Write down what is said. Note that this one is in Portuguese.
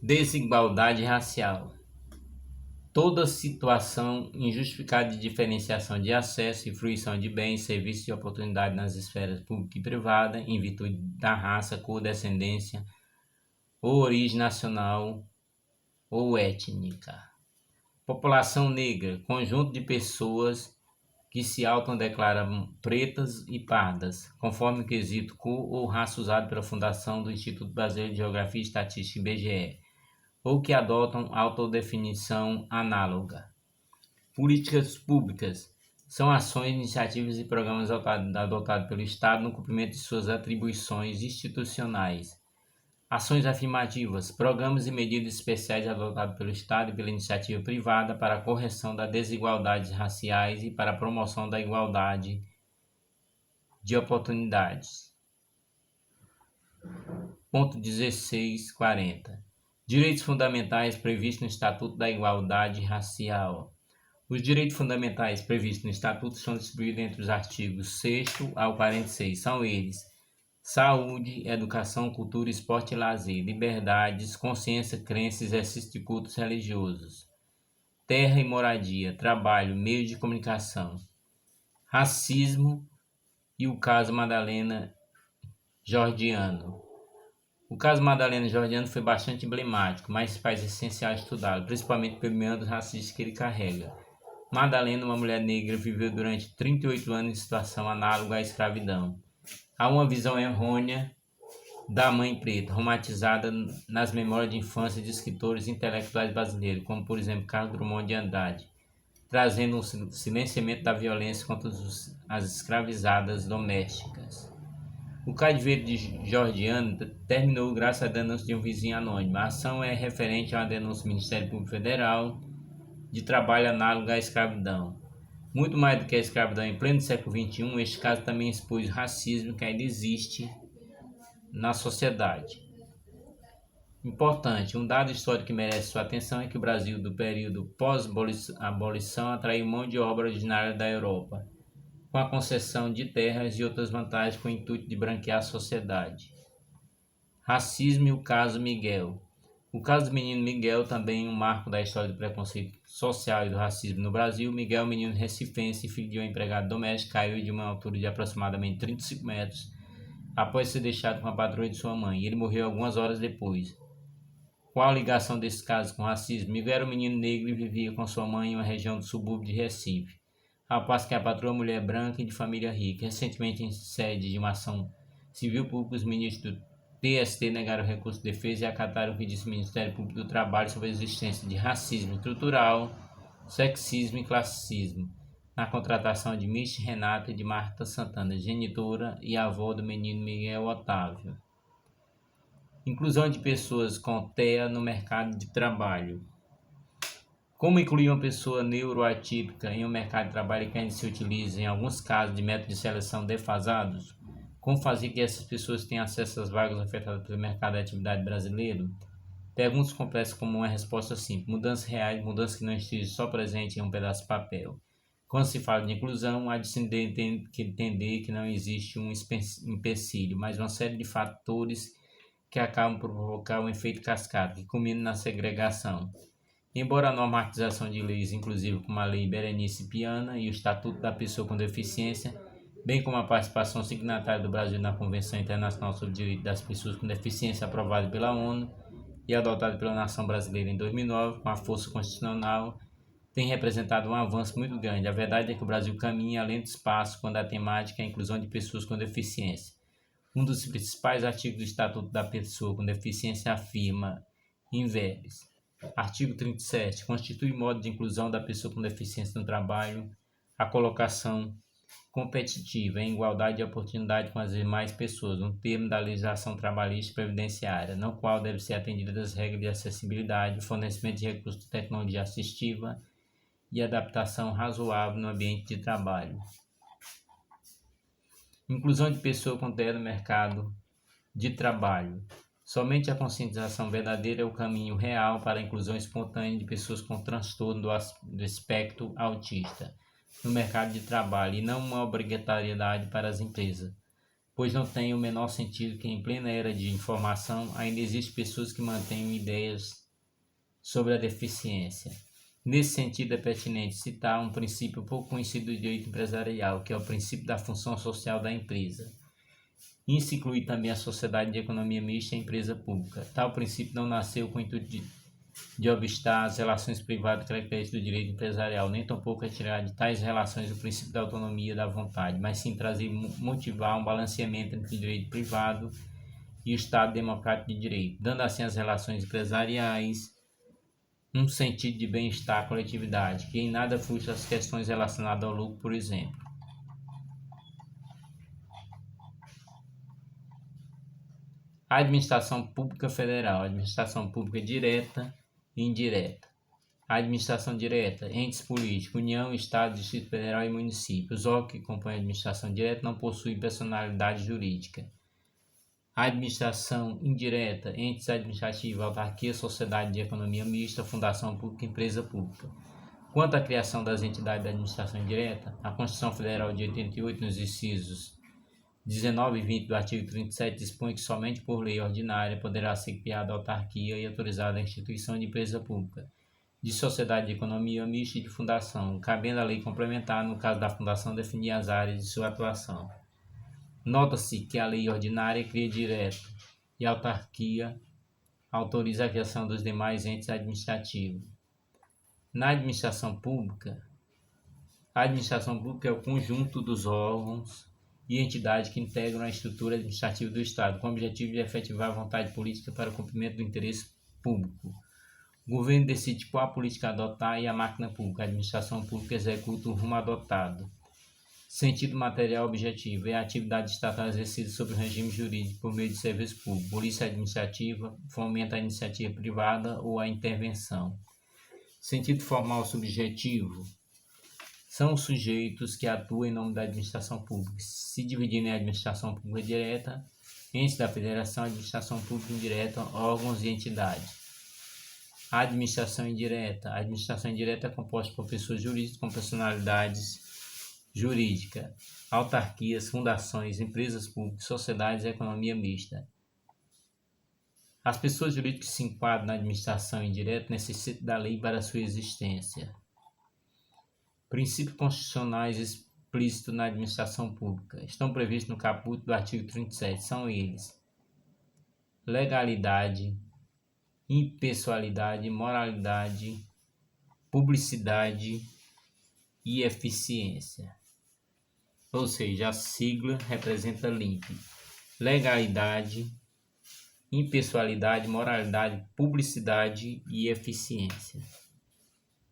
Desigualdade racial. Toda situação injustificada de diferenciação de acesso e fruição de bens, serviços e oportunidades nas esferas pública e privada, em virtude da raça, cor, descendência ou origem nacional ou étnica. População negra, conjunto de pessoas que se autodeclaram pretas e pardas, conforme o quesito cor ou raça usado pela Fundação do Instituto Brasileiro de Geografia e Estatística, IBGE, ou que adotam autodefinição análoga. Políticas públicas são ações, iniciativas e programas adotados pelo Estado no cumprimento de suas atribuições institucionais. Ações afirmativas, programas e medidas especiais adotados pelo Estado e pela iniciativa privada para a correção das desigualdades raciais e para a promoção da igualdade de oportunidades. Ponto 1640. Direitos fundamentais previstos no Estatuto da Igualdade Racial. Os direitos fundamentais previstos no Estatuto são distribuídos entre os artigos 6º ao 46. São eles: saúde, educação, cultura, esporte e lazer, liberdades, consciência, crença e exercício de cultos religiosos, terra e moradia, trabalho, meios de comunicação, racismo e o caso Madalena Jordiano. O caso Madalena Jordiano foi bastante emblemático, mas faz essencial estudá-lo, principalmente pelo meandro racista que ele carrega. Madalena, uma mulher negra, viveu durante 38 anos em situação análoga à escravidão. Há uma visão errônea da mãe preta, romantizada nas memórias de infância de escritores intelectuais brasileiros, como por exemplo Carlos Drummond de Andrade, trazendo um silenciamento da violência contra as escravizadas domésticas. O cativeiro de Jordiano terminou graças à denúncia de um vizinho anônimo. A ação é referente a uma denúncia do Ministério Público Federal de trabalho análogo à escravidão. Muito mais do que a escravidão em pleno século XXI, este caso também expôs o racismo que ainda existe na sociedade. Importante, um dado histórico que merece sua atenção é que o Brasil, do período pós-abolição, atraiu mão de obra originária da Europa, com a concessão de terras e outras vantagens com o intuito de branquear a sociedade. Racismo e o caso Miguel. O caso do menino Miguel, também um marco da história do preconceito social e do racismo no Brasil. Miguel, menino recifense, filho de uma empregada doméstica, caiu de uma altura de aproximadamente 35 metros após ser deixado com a patroa de sua mãe. Ele morreu algumas horas depois. Qual a ligação desse caso com o racismo? Miguel era um menino negro e vivia com sua mãe em uma região do subúrbio de Recife, ao passo que a patroa, mulher branca e de família rica. Recentemente, em sede de uma ação civil pública, os ministros do TST negaram o recurso de defesa e acataram o que disse o Ministério Público do Trabalho sobre a existência de racismo estrutural, sexismo e classismo na contratação de Miss Renata e de Marta Santana, genitora e avó do menino Miguel Otávio. Inclusão de pessoas com TEA no mercado de trabalho. Como incluir uma pessoa neuroatípica em um mercado de trabalho que ainda se utiliza, em alguns casos, de métodos de seleção defasados? Como fazer que essas pessoas tenham acesso às vagas ofertadas pelo mercado de atividade brasileiro? Perguntas complexas como uma resposta simples. Mudanças reais, mudanças que não estejam só presentes em um pedaço de papel. Quando se fala de inclusão, há de se entender que não existe um empecilho, mas uma série de fatores que acabam por provocar um efeito cascata, que culmina na segregação. Embora a normatização de leis, inclusive como a Lei Berenice Piana e o Estatuto da Pessoa com Deficiência, bem como a participação signatária do Brasil na Convenção Internacional sobre o Direito das Pessoas com Deficiência, aprovada pela ONU e adotada pela nação brasileira em 2009, com a força constitucional, tem representado um avanço muito grande. A verdade é que o Brasil caminha além do espaço quando a temática é a inclusão de pessoas com deficiência. Um dos principais artigos do Estatuto da Pessoa com Deficiência afirma, inveres, artigo 37, constitui modo de inclusão da pessoa com deficiência no trabalho, a colocação competitiva em igualdade de oportunidade com as demais pessoas, um termo da legislação trabalhista e previdenciária, no qual deve ser atendida as regras de acessibilidade, fornecimento de recursos de tecnologia assistiva e adaptação razoável no ambiente de trabalho. Inclusão de pessoas com TEA no mercado de trabalho. Somente a conscientização verdadeira é o caminho real para a inclusão espontânea de pessoas com transtorno do espectro autista no mercado de trabalho e não uma obrigatoriedade para as empresas. pois não tem o menor sentido que em plena era de informação ainda existem pessoas que mantêm ideias sobre a deficiência. Nesse sentido, é pertinente citar um princípio pouco conhecido do direito empresarial, que é o princípio da função social da empresa. Isso inclui também a sociedade de economia mista e a empresa pública. Tal princípio não nasceu com o intuito de obstar as relações privadas características do direito empresarial, nem tampouco retirar de tais relações o princípio da autonomia da vontade, mas sim trazer motivar um balanceamento entre o direito privado e o Estado democrático de direito, dando assim às relações empresariais um sentido de bem-estar à coletividade, que em nada frustra as questões relacionadas ao lucro, por exemplo. A administração pública federal, administração pública direta e indireta. A administração direta, entes políticos, União, Estado, Distrito Federal e municípios. Os órgãos que compõem a administração direta não possuem personalidade jurídica. A administração indireta, entes administrativos, autarquia, sociedade de economia mista, fundação pública e empresa pública. Quanto à criação das entidades da administração indireta, a Constituição Federal de 88, nos incisos 19 e 20 do artigo 37, dispõe que somente por lei ordinária poderá ser criada autarquia e autorizada a instituição de empresa pública, de sociedade de economia mista e de fundação, cabendo a lei complementar, no caso da fundação, definir as áreas de sua atuação. Nota-se que a lei ordinária cria direto e a autarquia autoriza a criação dos demais entes administrativos. Na administração pública, a administração pública é o conjunto dos órgãos e entidades que integram a estrutura administrativa do Estado, com o objetivo de efetivar a vontade política para o cumprimento do interesse público. O governo decide qual política adotar e a máquina pública, a administração pública, executa o rumo adotado. Sentido material objetivo é a atividade estatal exercida sobre o regime jurídico por meio de serviço público, polícia administrativa, fomenta a iniciativa privada ou a intervenção. Sentido formal subjetivo são os sujeitos que atuam em nome da administração pública, se dividindo em administração pública direta, entes da federação, administração pública indireta, órgãos e entidades. A administração indireta. A administração indireta é composta por pessoas jurídicas com personalidades jurídicas, autarquias, fundações, empresas públicas, sociedades e economia mista. As pessoas jurídicas que se enquadram na administração indireta necessitam da lei para sua existência. Princípios constitucionais explícitos na administração pública estão previstos no caput do artigo 37. São eles: legalidade, impessoalidade, moralidade, publicidade e eficiência. Ou seja, a sigla representa LIMP: legalidade, impessoalidade, moralidade, publicidade e eficiência.